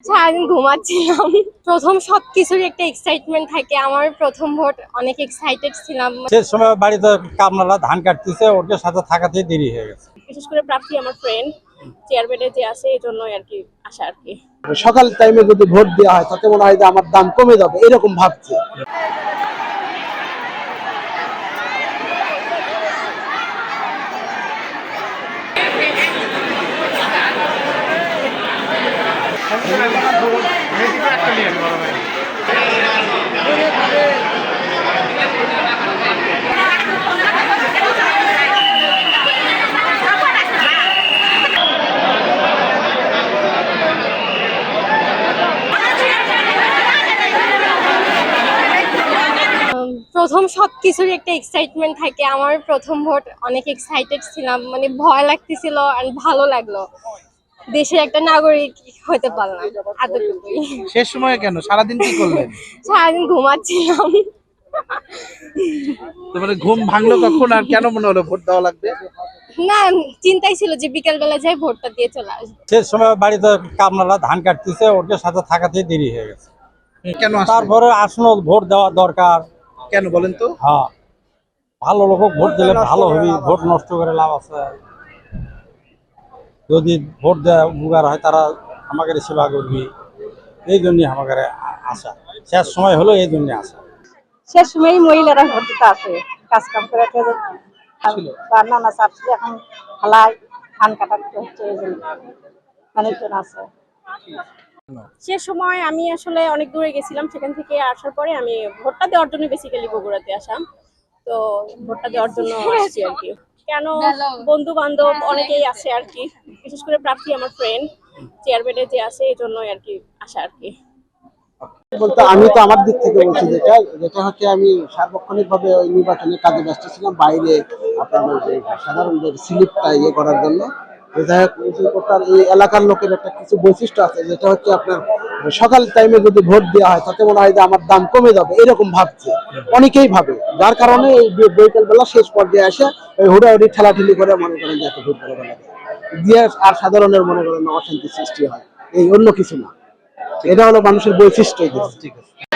সারাদিন ঘুমাচ্ছিলাম। প্রথম সবকিছুর একটা এক্সাইটমেন্ট থাকে। আমার প্রথম ভোট, অনেক এক্সাইটেড ছিলাম। সে সময় বাড়িতে কামলারা ধান কাটতেছে, ওদের সাথে থাকাতেই দেরি হয়ে গেছে। বিশেষ করে প্রার্থী আমার ফ্রেন্ড চেয়ারম্যানে যে আছে এই জন্যই আর কি আশা আর কি। সকাল টাইমে যদি ভোট দেওয়া হয় তাতে মনে হয় যে আমার দাম কমে যাবে এরকম ভাবছে। প্রথম সবকিছুর একটা এক্সাইটমেন্ট থাকে। আমার প্রথম ভোট, অনেক এক্সাইটেড ছিলাম। মানে ভয় লাগতেছিল আর ভালো লাগলো। দেশের একটা নাগরিক হতে পারলাম, এতটুকুই। শেষ সময়ে কেন সারাদিন কি করলেন? সারাদিন ঘুমাচ্ছিলাম। তোমার ঘুম ভাঙলো কখন আর কেন মনে হলো ভোট দেওয়া লাগবে? না, চিন্তাই ছিল যে বিকেল বেলা যাই ভোটটা দিয়ে চলে আসবো। সে সময় বাড়িতে কামলারা ধান কাটতেছে, ওদের সাথে থাকাতেই দেরি হয়ে গেছে। কেন আসলেন? তারপরে আসলো ভোট দেওয়া দরকার। কেন বলেন তো? হ্যাঁ, ভালো লোক ভোট দিলে ভালো হবে, ভোট নষ্ট করে লাভ আছে। যদি ভোট দেয় উপকার হয়, তারা আমাকে সেবা করবি, এই জন্যই আমাকে আশা। শেষ সময় হলো এই জন্য আশা। শেষ সময় মহিলারা ভোট দিতে আসে, কাজ কাম করে নানা চাপছি এখন হালাই ধান কাটাতে হচ্ছে, এই জন্য অনেকজন আছে। সে সময় আমি আসলে অনেক দূরে গেছিলাম, সেখান থেকে আসার পরে আমি ভোটটা দেওয়ার জন্য বেসিক্যালি বগুড়াতে আসাম। তো ভোটটা দেওয়ার জন্য আসছি আর কি। কেন, বন্ধু বান্ধব অনেকেই আছে আর কি। বিশেষ করে প্রার্থী আমার ফ্রেন্ড চেয়ারম্যানে যে আছে এই জন্যই আর কি আশা আর কি। বলতে আমি তো আমার দিক থেকে বলছি, যেটা হচ্ছে আমি সার্বক্ষণিক ভাবে ওই নির্বাচনের কাজে ব্যস্ত ছিলাম বাইরে, আপনার ওই যে সাধারণদের স্লিপটা ইয়ে করার জন্য। যাই হোক, এই এলাকার লোকের একটা কিছু বৈশিষ্ট্য আছে, যেটা হচ্ছে আপনার সকাল টাইমে যদি ভোট দেওয়া হয় তাতে মনে হয় যে আমার দাম কমে যাবে এরকম ভাবছে, অনেকেই ভাবে। যার কারণে এই বিকেল বেলা শেষ পর্যায়ে আসে ওই হুড়াহুড়ি ঠেলাঠেলি করে মনে করেন যে একটা ভোট দিয়ে আর সাধারণের মনে করেন অশান্তি সৃষ্টি হয়, এই অন্য কিছু না। এটা হলো মানুষের বৈশিষ্ট্য। ঠিক আছে।